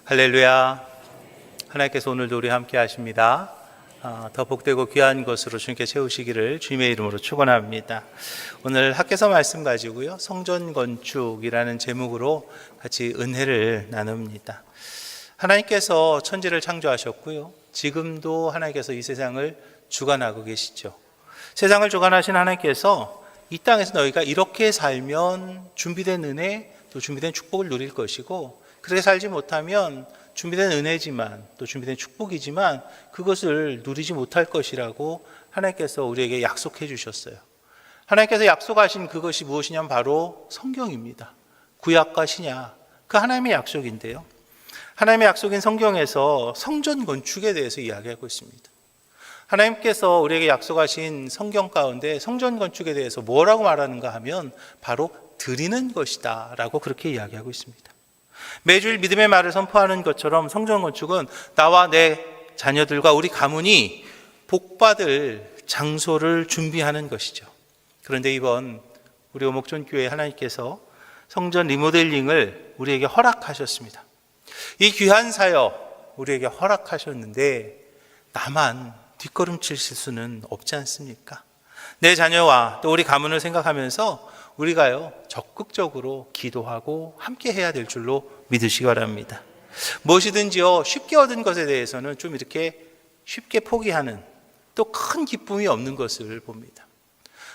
할렐루야. 하나님께서 오늘도 우리 함께 하십니다. 더 복되고 귀한 것으로 주님께 채우시기를 주님의 이름으로 축원합니다. 오늘 학개서 말씀 가지고요, 성전 건축이라는 제목으로 같이 은혜를 나눕니다. 하나님께서 천지를 창조하셨고요, 지금도 하나님께서 이 세상을 주관하고 계시죠. 세상을 주관하신 하나님께서 이 땅에서 너희가 이렇게 살면 준비된 은혜, 또 준비된 축복을 누릴 것이고, 그렇게 살지 못하면 준비된 은혜지만 또 준비된 축복이지만 그것을 누리지 못할 것이라고 하나님께서 우리에게 약속해 주셨어요. 하나님께서 약속하신 그것이 무엇이냐면 바로 성경입니다. 구약과 신약, 그 하나님의 약속인데요, 하나님의 약속인 성경에서 성전 건축에 대해서 이야기하고 있습니다. 하나님께서 우리에게 약속하신 성경 가운데 성전 건축에 대해서 뭐라고 말하는가 하면 바로 드리는 것이다 라고 그렇게 이야기하고 있습니다. 매주일 믿음의 말을 선포하는 것처럼 성전 건축은 나와 내 자녀들과 우리 가문이 복받을 장소를 준비하는 것이죠. 그런데 이번 우리 오목존교회 하나님께서 성전 리모델링을 우리에게 허락하셨습니다. 이 귀한 사역 우리에게 허락하셨는데 나만 뒷걸음칠 수는 없지 않습니까? 내 자녀와 또 우리 가문을 생각하면서 우리가요 적극적으로 기도하고 함께 해야 될 줄로 믿으시기 바랍니다. 무엇이든지요 쉽게 얻은 것에 대해서는 좀 이렇게 쉽게 포기하는, 또 큰 기쁨이 없는 것을 봅니다.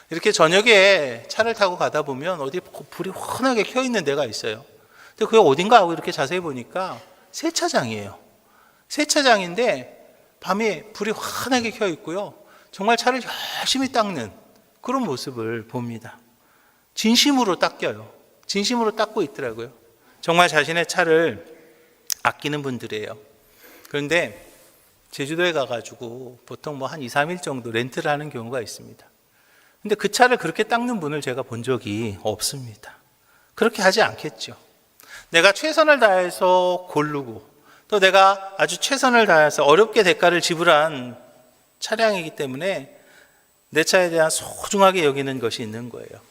이렇게 저녁에 차를 타고 가다 보면 어디 불이 환하게 켜 있는 데가 있어요. 근데 그게 어딘가 하고 이렇게 자세히 보니까 세차장이에요. 세차장인데 밤에 불이 환하게 켜 있고요, 정말 차를 열심히 닦는 그런 모습을 봅니다. 진심으로 닦여요. 진심으로 닦고 있더라고요. 정말 자신의 차를 아끼는 분들이에요. 그런데 제주도에 가가지고 보통 한 2, 3일 정도 렌트를 하는 경우가 있습니다. 근데 그 차를 그렇게 닦는 분을 제가 본 적이 없습니다. 그렇게 하지 않겠죠. 내가 최선을 다해서 고르고 또 내가 아주 최선을 다해서 어렵게 대가를 지불한 차량이기 때문에 내 차에 대한 소중하게 여기는 것이 있는 거예요.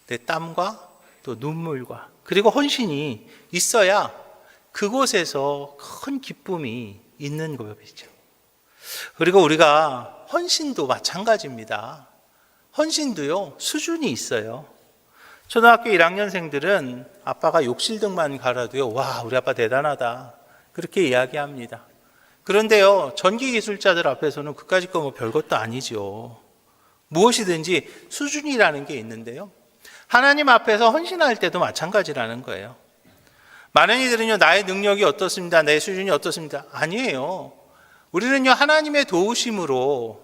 내 땀과 또 눈물과 그리고 헌신이 있어야 그곳에서 큰 기쁨이 있는 것이죠. 그리고 우리가 헌신도 마찬가지입니다. 헌신도요 수준이 있어요. 초등학교 1학년생들은 아빠가 욕실등만 갈아도요, 와 우리 아빠 대단하다 그렇게 이야기합니다. 그런데요 전기기술자들 앞에서는 그까짓 거 뭐 별것도 아니죠. 무엇이든지 수준이라는 게 있는데요, 하나님 앞에서 헌신할 때도 마찬가지라는 거예요. 많은 이들은요 나의 능력이 어떻습니다, 내 수준이 어떻습니다, 아니에요. 우리는요 하나님의 도우심으로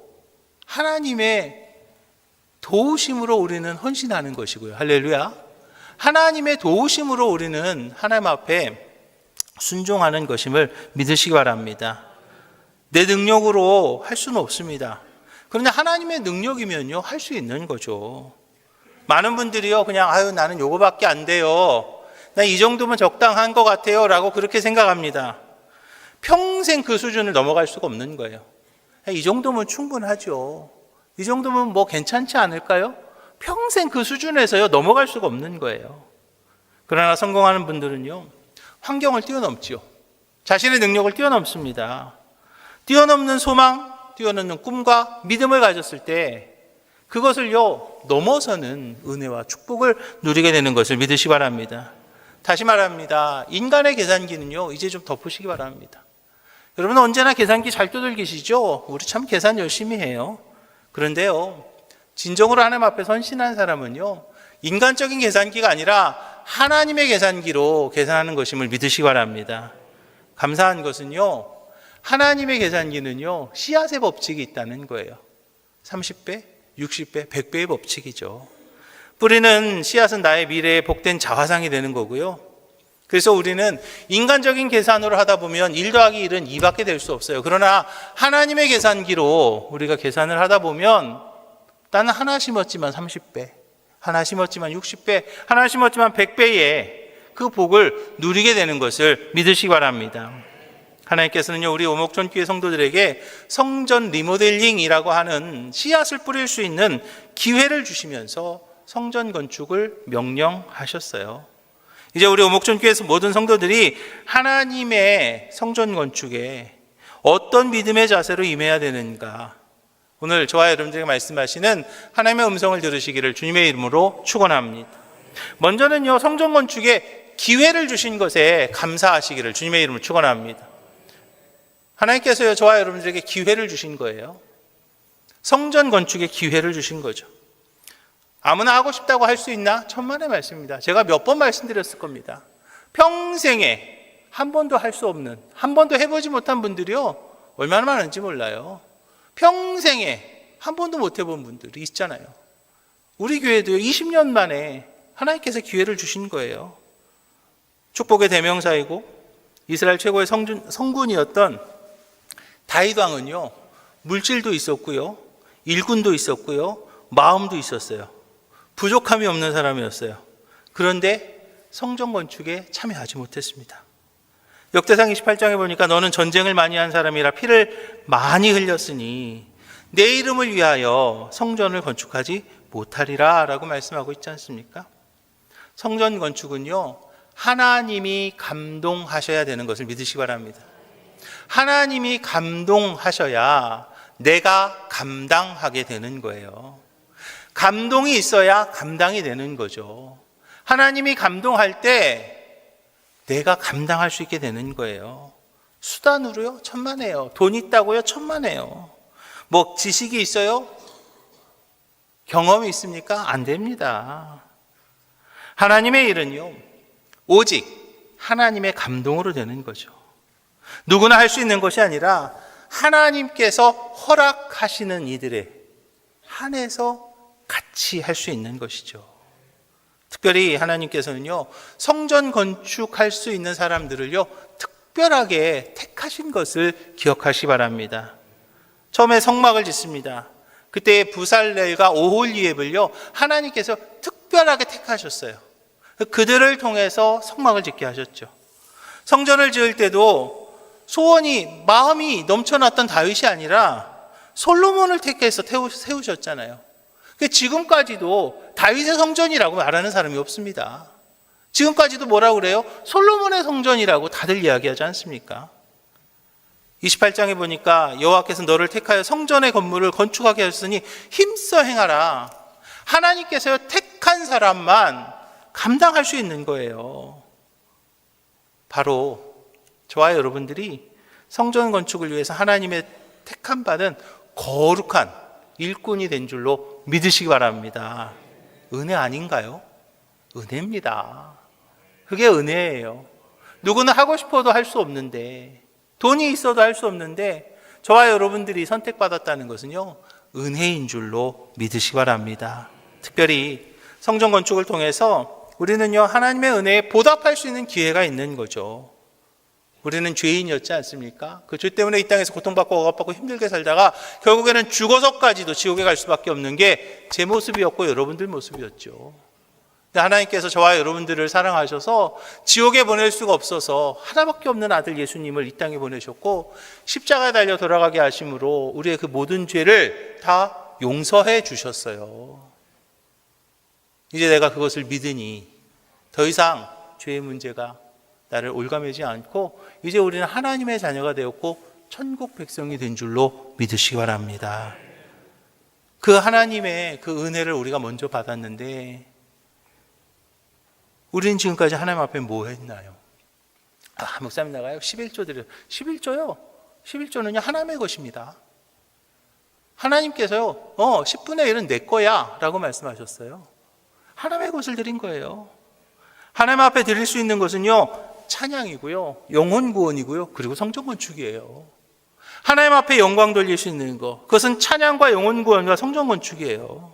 우리는 헌신하는 것이고요. 할렐루야. 하나님의 도우심으로 우리는 하나님 앞에 순종하는 것임을 믿으시기 바랍니다. 내 능력으로 할 수는 없습니다. 그런데 하나님의 능력이면요 할 수 있는 거죠. 많은 분들이요 그냥 나는 요거밖에 안 돼요, 나 이 정도면 적당한 것 같아요 라고 그렇게 생각합니다. 평생 그 수준을 넘어갈 수가 없는 거예요. 이 정도면 충분하죠, 이 정도면 뭐 괜찮지 않을까요? 평생 그 수준에서요 넘어갈 수가 없는 거예요. 그러나 성공하는 분들은요 환경을 뛰어넘지요. 자신의 능력을 뛰어넘습니다. 뛰어넘는 소망, 뛰어넘는 꿈과 믿음을 가졌을 때 그것을요 넘어서는 은혜와 축복을 누리게 되는 것을 믿으시기 바랍니다. 다시 말합니다. 인간의 계산기는요 이제 좀 덮으시기 바랍니다. 여러분 언제나 계산기 잘 두들기시죠? 우리 참 계산 열심히 해요. 그런데요 진정으로 하나님 앞에 헌신한 사람은요 인간적인 계산기가 아니라 하나님의 계산기로 계산하는 것임을 믿으시기 바랍니다. 감사한 것은요 하나님의 계산기는요 씨앗의 법칙이 있다는 거예요. 30배, 60배, 100배의 법칙이죠. 뿌리는 씨앗은 나의 미래의 복된 자화상이 되는 거고요. 그래서 우리는 인간적인 계산으로 하다 보면 1 더하기 1은 2밖에 될 수 없어요. 그러나 하나님의 계산기로 우리가 계산을 하다 보면 나는 하나 심었지만 30배, 하나 심었지만 60배, 하나 심었지만 100배의 그 복을 누리게 되는 것을 믿으시기 바랍니다. 하나님께서는요 우리 오목존교회 성도들에게 성전 리모델링이라고 하는 씨앗을 뿌릴 수 있는 기회를 주시면서 성전 건축을 명령하셨어요. 이제 우리 오목전교회에서 모든 성도들이 하나님의 성전 건축에 어떤 믿음의 자세로 임해야 되는가, 오늘 저와 여러분들에게 말씀하시는 하나님의 음성을 들으시기를 주님의 이름으로 축원합니다. 먼저는요, 성전 건축에 기회를 주신 것에 감사하시기를 주님의 이름으로 축원합니다. 하나님께서요, 저와 여러분들에게 기회를 주신 거예요. 성전 건축에 기회를 주신 거죠. 아무나 하고 싶다고 할 수 있나? 천만의 말씀입니다. 제가 몇 번 말씀드렸을 겁니다. 평생에 한 번도 할 수 없는, 한 번도 해보지 못한 분들이요, 얼마나 많은지 몰라요. 평생에 한 번도 못 해본 분들이 있잖아요. 우리 교회도요, 20년 만에 하나님께서 기회를 주신 거예요. 축복의 대명사이고 이스라엘 최고의 성군이었던 다윗 왕은요, 물질도 있었고요, 일꾼도 있었고요, 마음도 있었어요. 부족함이 없는 사람이었어요. 그런데 성전 건축에 참여하지 못했습니다. 역대상 28장에 보니까 너는 전쟁을 많이 한 사람이라 피를 많이 흘렸으니 내 이름을 위하여 성전을 건축하지 못하리라 라고 말씀하고 있지 않습니까? 성전 건축은요, 하나님이 감동하셔야 되는 것을 믿으시기 바랍니다. 하나님이 감동하셔야 내가 감당하게 되는 거예요. 감동이 있어야 감당이 되는 거죠. 하나님이 감동할 때 내가 감당할 수 있게 되는 거예요. 수단으로요? 천만에요. 돈 있다고요? 천만에요. 뭐 지식이 있어요? 경험이 있습니까? 안 됩니다. 하나님의 일은요, 오직 하나님의 감동으로 되는 거죠. 누구나 할 수 있는 것이 아니라 하나님께서 허락하시는 이들에 한해서 같이 할 수 있는 것이죠. 특별히 하나님께서는요, 성전 건축할 수 있는 사람들을요, 특별하게 택하신 것을 기억하시기 바랍니다. 처음에 성막을 짓습니다. 그때 부살렐과 오홀리앱을요, 하나님께서 특별하게 택하셨어요. 그들을 통해서 성막을 짓게 하셨죠. 성전을 지을 때도 마음이 넘쳐났던 다윗이 아니라 솔로몬을 택해서 세우셨잖아요. 지금까지도 다윗의 성전이라고 말하는 사람이 없습니다. 지금까지도 뭐라고 그래요? 솔로몬의 성전이라고 다들 이야기하지 않습니까? 28장에 보니까 여호와께서 너를 택하여 성전의 건물을 건축하게 하셨으니 힘써 행하라. 하나님께서요, 택한 사람만 감당할 수 있는 거예요. 바로 저와 여러분들이 성전 건축을 위해서 하나님의 택한 받은 거룩한 일꾼이 된 줄로 믿으시기 바랍니다. 은혜 아닌가요? 은혜입니다. 그게 은혜예요. 누구는 하고 싶어도 할 수 없는데, 돈이 있어도 할 수 없는데, 저와 여러분들이 선택받았다는 것은요, 은혜인 줄로 믿으시기 바랍니다. 특별히 성전 건축을 통해서 우리는요, 하나님의 은혜에 보답할 수 있는 기회가 있는 거죠. 우리는 죄인이었지 않습니까? 그 죄 때문에 이 땅에서 고통받고 억압받고 힘들게 살다가 결국에는 죽어서까지도 지옥에 갈 수밖에 없는 게 제 모습이었고 여러분들 모습이었죠. 하나님께서 저와 여러분들을 사랑하셔서 지옥에 보낼 수가 없어서 하나밖에 없는 아들 예수님을 이 땅에 보내셨고 십자가에 달려 돌아가게 하심으로 우리의 그 모든 죄를 다 용서해 주셨어요. 이제 내가 그것을 믿으니 더 이상 죄의 문제가 나를 올가매지 않고 이제 우리는 하나님의 자녀가 되었고 천국 백성이 된 줄로 믿으시기 바랍니다. 그 하나님의 그 은혜를 우리가 먼저 받았는데 우리는 지금까지 하나님 앞에 뭐 했나요? 목사님 나가요? 11조 드려요. 11조요? 11조는요 하나님의 것입니다. 하나님께서요 10분의 1은 내 거야 라고 말씀하셨어요. 하나님의 것을 드린 거예요. 하나님 앞에 드릴 수 있는 것은요 찬양이고요, 영혼 구원이고요, 그리고 성전 건축이에요. 하나님 앞에 영광 돌릴 수 있는 것, 그것은 찬양과 영혼 구원과 성전 건축이에요.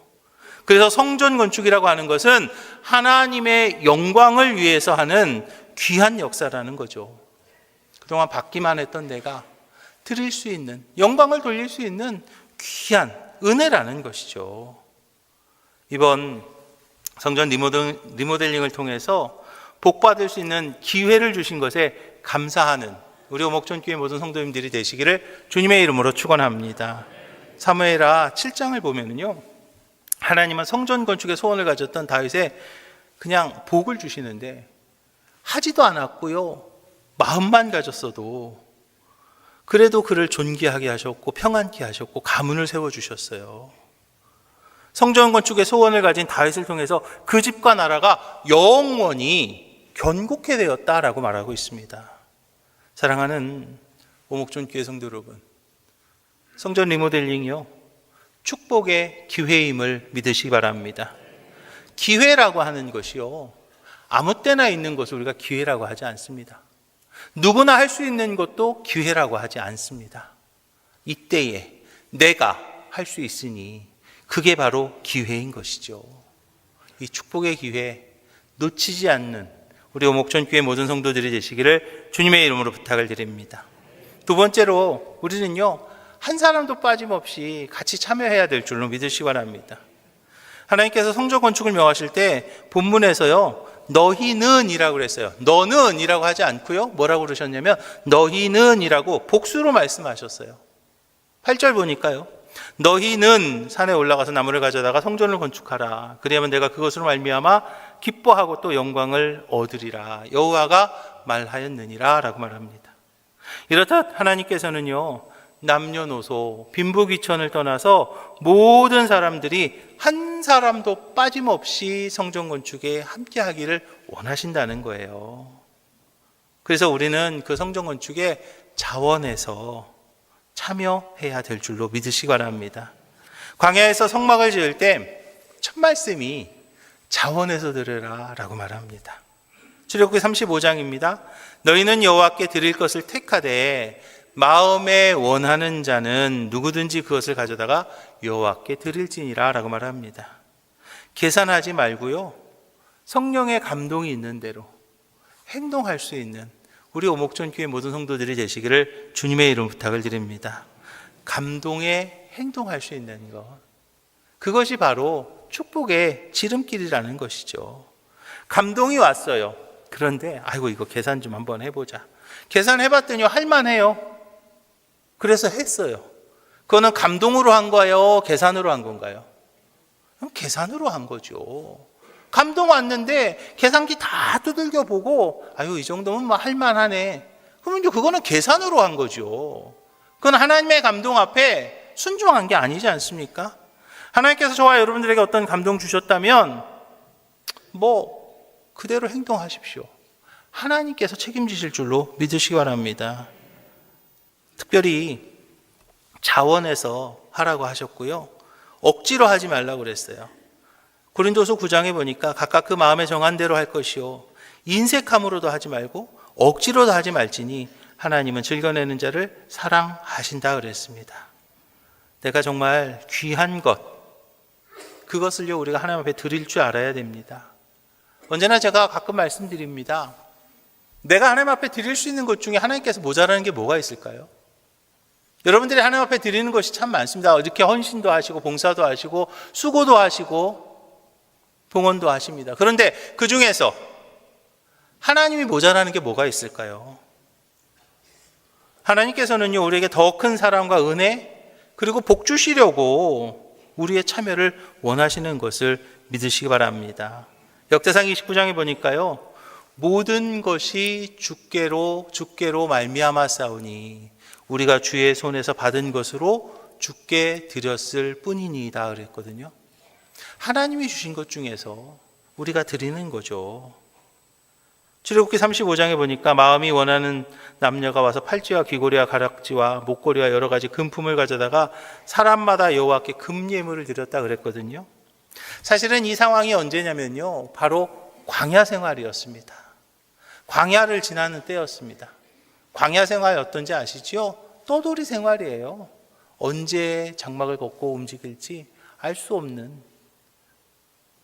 그래서 성전 건축이라고 하는 것은 하나님의 영광을 위해서 하는 귀한 역사라는 거죠. 그동안 받기만 했던 내가 드릴 수 있는, 영광을 돌릴 수 있는 귀한 은혜라는 것이죠. 이번 성전 리모델링을 통해서 복받을 수 있는 기회를 주신 것에 감사하는 우리 오목전교회 모든 성도님들이 되시기를 주님의 이름으로 축원합니다. 사무엘하 7장을 보면은요, 하나님은 성전 건축의 소원을 가졌던 다윗에 그냥 복을 주시는데 하지도 않았고요. 마음만 가졌어도 그래도 그를 존귀하게 하셨고 평안케 하셨고 가문을 세워주셨어요. 성전 건축의 소원을 가진 다윗을 통해서 그 집과 나라가 영원히 견고케 되었다라고 말하고 있습니다. 사랑하는 오목존 교회 성도 여러분, 성전 리모델링이요, 축복의 기회임을 믿으시기 바랍니다. 기회라고 하는 것이요, 아무 때나 있는 것을 우리가 기회라고 하지 않습니다. 누구나 할 수 있는 것도 기회라고 하지 않습니다. 이때에 내가 할 수 있으니 그게 바로 기회인 것이죠. 이 축복의 기회 놓치지 않는 우리 오목전 교회 모든 성도들이 되시기를 주님의 이름으로 부탁을 드립니다. 두 번째로 우리는요, 한 사람도 빠짐없이 같이 참여해야 될 줄로 믿으시기 바랍니다. 하나님께서 성전 건축을 명하실 때 본문에서요, 너희는 이라고 그랬어요. 너는 이라고 하지 않고요, 뭐라고 그러셨냐면 너희는 이라고 복수로 말씀하셨어요. 8절 보니까요, 너희는 산에 올라가서 나무를 가져다가 성전을 건축하라. 그리하면 내가 그것으로 말미암아 기뻐하고 또 영광을 얻으리라. 여호와가 말하였느니라 라고 말합니다. 이렇듯 하나님께서는요, 남녀노소 빈부귀천을 떠나서 모든 사람들이 한 사람도 빠짐없이 성전 건축에 함께 하기를 원하신다는 거예요. 그래서 우리는 그 성전 건축에 자원해서 참여해야 될 줄로 믿으시기 바랍니다. 광야에서 성막을 지을 때 첫 말씀이 자원해서 드려라 라고 말합니다. 출애굽기 35장입니다. 너희는 여호와께 드릴 것을 택하되 마음에 원하는 자는 누구든지 그것을 가져다가 여호와께 드릴지니라 라고 말합니다. 계산하지 말고요, 성령의 감동이 있는 대로 행동할 수 있는 우리 오목전 교회 모든 성도들이 되시기를 주님의 이름 부탁을 드립니다. 감동에 행동할 수 있는 것, 그것이 바로 축복의 지름길이라는 것이죠. 감동이 왔어요. 그런데 아이고 이거 계산 좀 한번 해보자. 계산해봤더니 할만해요. 그래서 했어요. 그거는 감동으로 한 거예요? 계산으로 한 건가요? 계산으로 한 거죠. 감동 왔는데 계산기 다 두들겨 보고 아유 이 정도면 뭐 할만하네. 그러면 그거는 계산으로 한 거죠. 그건 하나님의 감동 앞에 순종한 게 아니지 않습니까? 하나님께서 저와 여러분들에게 어떤 감동 주셨다면 뭐 그대로 행동하십시오. 하나님께서 책임지실 줄로 믿으시기 바랍니다. 특별히 자원해서 하라고 하셨고요, 억지로 하지 말라고 그랬어요. 고린도서 9장에 보니까 각각 그 마음에 정한 대로 할 것이요 인색함으로도 하지 말고 억지로도 하지 말지니 하나님은 즐겨내는 자를 사랑하신다 그랬습니다. 내가 정말 귀한 것, 그것을요 우리가 하나님 앞에 드릴 줄 알아야 됩니다. 언제나 제가 가끔 말씀드립니다. 내가 하나님 앞에 드릴 수 있는 것 중에 하나님께서 모자라는 게 뭐가 있을까요? 여러분들이 하나님 앞에 드리는 것이 참 많습니다. 이렇게 헌신도 하시고 봉사도 하시고 수고도 하시고 봉헌도 하십니다. 그런데 그 중에서 하나님이 모자라는 게 뭐가 있을까요? 하나님께서는요 우리에게 더 큰 사랑과 은혜 그리고 복 주시려고 우리의 참여를 원하시는 것을 믿으시기 바랍니다. 역대상 29장에 보니까요, 모든 것이 주께로 말미암아 싸우니 우리가 주의 손에서 받은 것으로 주께 드렸을 뿐이니이다 그랬거든요. 하나님이 주신 것 중에서 우리가 드리는 거죠. 출애굽기 35장에 보니까 마음이 원하는 남녀가 와서 팔찌와 귀고리와 가락지와 목걸이와 여러 가지 금품을 가져다가 사람마다 여호와께 금예물을 드렸다 그랬거든요. 사실은 이 상황이 언제냐면요, 바로 광야 생활이었습니다. 광야를 지나는 때였습니다. 광야 생활이 어떤지 아시죠? 떠돌이 생활이에요. 언제 장막을 걷고 움직일지 알 수 없는,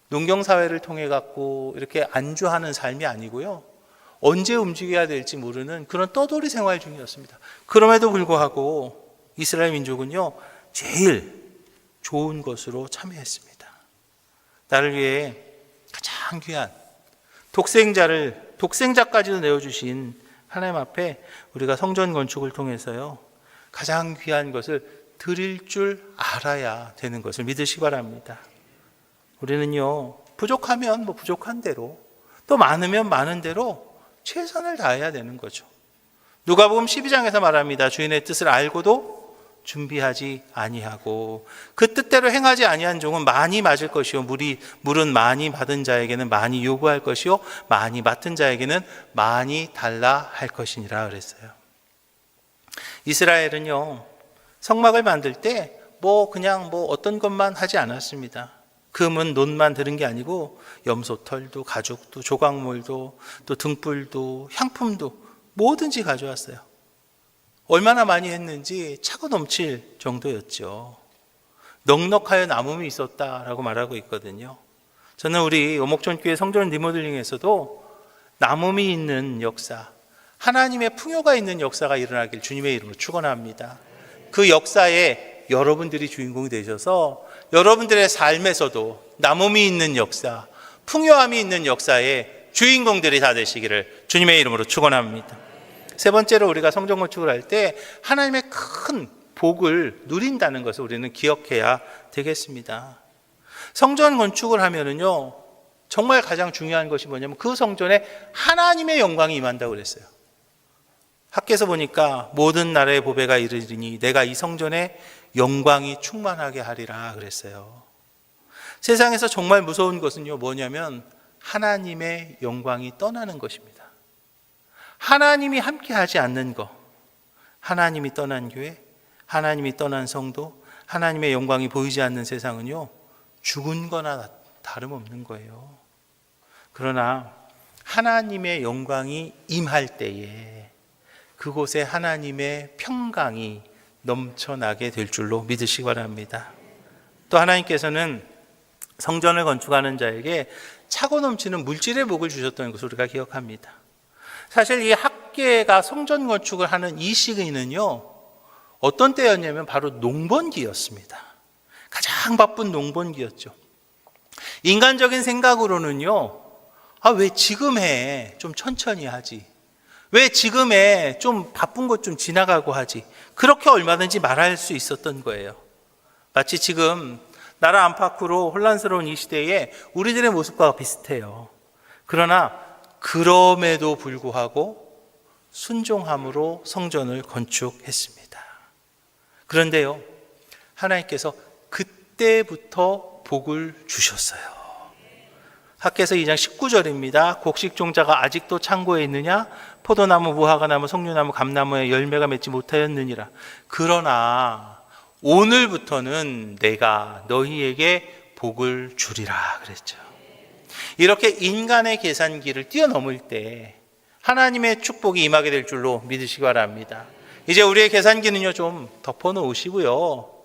농경사회를 통해 갖고 이렇게 안주하는 삶이 아니고요, 언제 움직여야 될지 모르는 그런 떠돌이 생활 중이었습니다. 그럼에도 불구하고 이스라엘 민족은요 제일 좋은 것으로 참여했습니다. 나를 위해 가장 귀한 독생자까지도 내어주신 하나님 앞에 우리가 성전 건축을 통해서요 가장 귀한 것을 드릴 줄 알아야 되는 것을 믿으시기 바랍니다. 우리는요 부족하면 부족한 대로, 또 많으면 많은 대로 최선을 다해야 되는 거죠. 누가복음 12장에서 말합니다. 주인의 뜻을 알고도 준비하지 아니하고 그 뜻대로 행하지 아니한 종은 많이 맞을 것이요 물은 많이 받은 자에게는 많이 요구할 것이요 많이 맡은 자에게는 많이 달라 할 것이니라 그랬어요. 이스라엘은요, 성막을 만들 때 그냥 어떤 것만 하지 않았습니다. 금은 논만 들은 게 아니고 염소털도 가죽도 조각물도 또 등불도 향품도 뭐든지 가져왔어요. 얼마나 많이 했는지 차고 넘칠 정도였죠. 넉넉하여 남음이 있었다라고 말하고 있거든요. 저는 우리 오목전교회 성전 리모델링에서도 남음이 있는 역사, 하나님의 풍요가 있는 역사가 일어나길 주님의 이름으로 축원합니다. 그 역사에 여러분들이 주인공이 되셔서 여러분들의 삶에서도 남음이 있는 역사, 풍요함이 있는 역사에 주인공들이 다 되시기를 주님의 이름으로 축원합니다. 세 번째로 우리가 성전 건축을 할 때 하나님의 큰 복을 누린다는 것을 우리는 기억해야 되겠습니다. 성전 건축을 하면은요, 정말 가장 중요한 것이 뭐냐면 그 성전에 하나님의 영광이 임한다고 그랬어요. 학개서 보니까 모든 나라의 보배가 이르리니 내가 이 성전에 영광이 충만하게 하리라 그랬어요. 세상에서 정말 무서운 것은요, 뭐냐면 하나님의 영광이 떠나는 것입니다. 하나님이 함께하지 않는 것, 하나님이 떠난 교회, 하나님이 떠난 성도, 하나님의 영광이 보이지 않는 세상은요, 죽은 거나 다름없는 거예요. 그러나 하나님의 영광이 임할 때에 그곳에 하나님의 평강이 넘쳐나게 될 줄로 믿으시기 바랍니다. 또 하나님께서는 성전을 건축하는 자에게 차고 넘치는 물질의 복을 주셨다는 것을 우리가 기억합니다. 사실 이 학계가 성전 건축을 하는 이 시기는요, 어떤 때였냐면 바로 농번기였습니다. 가장 바쁜 농번기였죠. 인간적인 생각으로는요, 왜 지금 해? 좀 천천히 하지. 왜 지금 해? 좀 바쁜 것 좀 지나가고 하지. 그렇게 얼마든지 말할 수 있었던 거예요. 마치 지금 나라 안팎으로 혼란스러운 이 시대에 우리들의 모습과 비슷해요. 그러나 그럼에도 불구하고 순종함으로 성전을 건축했습니다. 그런데요, 하나님께서 그때부터 복을 주셨어요. 학개서 2장 19절입니다. 곡식종자가 아직도 창고에 있느냐? 포도나무, 무화과나무, 석류나무, 감나무에 열매가 맺지 못하였느니라. 그러나 오늘부터는 내가 너희에게 복을 주리라 그랬죠. 이렇게 인간의 계산기를 뛰어넘을 때 하나님의 축복이 임하게 될 줄로 믿으시기 바랍니다. 이제 우리의 계산기는요, 좀 덮어놓으시고요,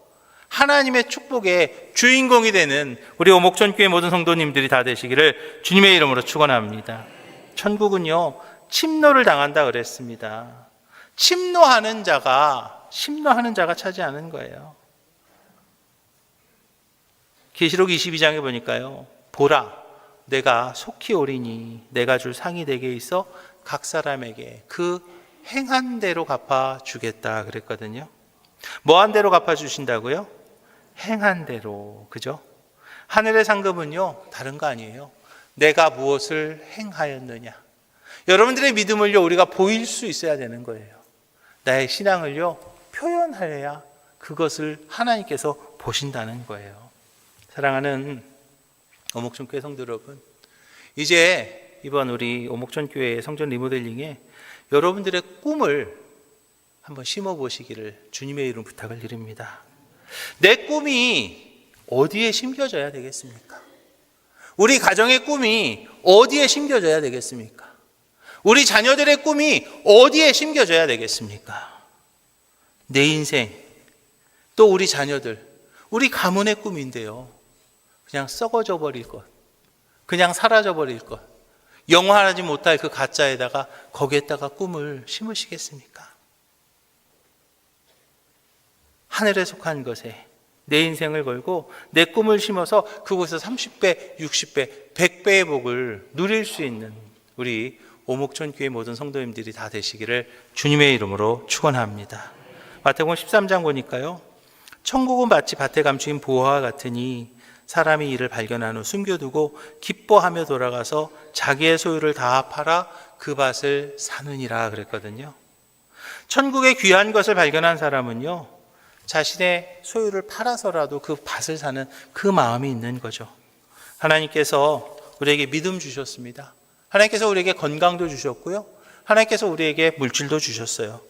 하나님의 축복의 주인공이 되는 우리 오목전교회 모든 성도님들이 다 되시기를 주님의 이름으로 축원합니다. 천국은요, 침노를 당한다 그랬습니다. 침노하는 자가 차지하는 거예요. 계시록 22장에 보니까요, 보라, 내가 속히 오리니 내가 줄 상이 내게 있어 각 사람에게 그 행한 대로 갚아주겠다 그랬거든요. 뭐한 대로 갚아주신다고요? 행한 대로, 그죠? 하늘의 상급은요, 다른 거 아니에요. 내가 무엇을 행하였느냐. 여러분들의 믿음을요, 우리가 보일 수 있어야 되는 거예요. 나의 신앙을요, 표현해야 그것을 하나님께서 보신다는 거예요. 사랑하는 오목전교회 성도 여러분, 이제 이번 우리 오목전교회 성전 리모델링에 여러분들의 꿈을 한번 심어보시기를 주님의 이름 부탁을 드립니다. 내 꿈이 어디에 심겨져야 되겠습니까? 우리 가정의 꿈이 어디에 심겨져야 되겠습니까? 우리 자녀들의 꿈이 어디에 심겨져야 되겠습니까? 내 인생, 또 우리 자녀들, 우리 가문의 꿈인데요, 그냥 썩어져 버릴 것, 그냥 사라져 버릴 것, 영원하지 못할 그 가짜에다가 거기에다가 꿈을 심으시겠습니까? 하늘에 속한 것에 내 인생을 걸고 내 꿈을 심어서 그곳에서 30배, 60배, 100배의 복을 누릴 수 있는 우리 오목천교회 모든 성도님들이 다 되시기를 주님의 이름으로 축원합니다. 마태복음 13장 보니까요, 천국은 마치 밭에 감추인 보화와 같으니 사람이 이를 발견한 후 숨겨두고 기뻐하며 돌아가서 자기의 소유를 다 팔아 그 밭을 사느니라 그랬거든요. 천국의 귀한 것을 발견한 사람은요, 자신의 소유를 팔아서라도 그 밭을 사는 그 마음이 있는 거죠. 하나님께서 우리에게 믿음 주셨습니다. 하나님께서 우리에게 건강도 주셨고요. 하나님께서 우리에게 물질도 주셨어요.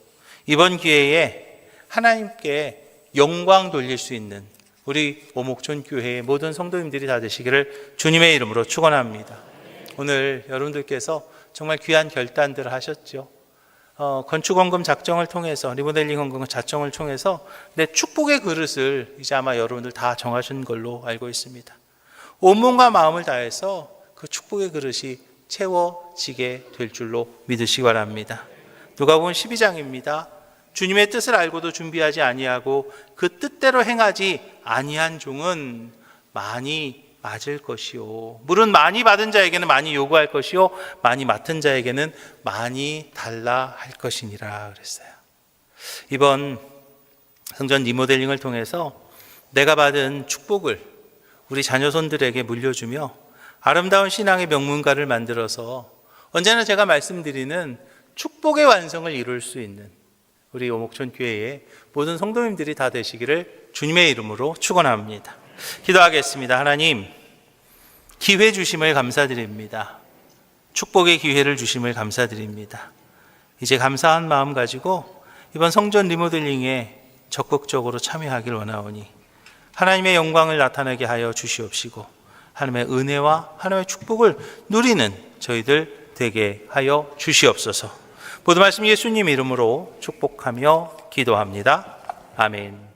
이번 기회에 하나님께 영광 돌릴 수 있는 우리 오목촌 교회의 모든 성도님들이 다 되시기를 주님의 이름으로 축원합니다. 오늘 여러분들께서 정말 귀한 결단들을 하셨죠. 건축원금 작정을 통해서, 리모델링 원금 작정을 통해서 내 축복의 그릇을 이제 아마 여러분들 다 정하신 걸로 알고 있습니다. 온몸과 마음을 다해서 그 축복의 그릇이 채워지게 될 줄로 믿으시기 바랍니다. 누가복음 12장입니다. 주님의 뜻을 알고도 준비하지 아니하고 그 뜻대로 행하지 아니한 종은 많이 맞을 것이요, 물은 많이 받은 자에게는 많이 요구할 것이요, 많이 맡은 자에게는 많이 달라 할 것이니라 그랬어요. 이번 성전 리모델링을 통해서 내가 받은 축복을 우리 자녀손들에게 물려주며 아름다운 신앙의 명문가를 만들어서 언제나 제가 말씀드리는 축복의 완성을 이룰 수 있는 우리 오목촌 교회의 모든 성도님들이 다 되시기를 주님의 이름으로 축원합니다. 기도하겠습니다. 하나님, 기회 주심을 감사드립니다. 축복의 기회를 주심을 감사드립니다. 이제 감사한 마음 가지고 이번 성전 리모델링에 적극적으로 참여하길 원하오니 하나님의 영광을 나타나게 하여 주시옵시고 하나님의 은혜와 하나님의 축복을 누리는 저희들 되게 하여 주시옵소서. 모든 말씀 예수님 이름으로 축복하며 기도합니다. 아멘.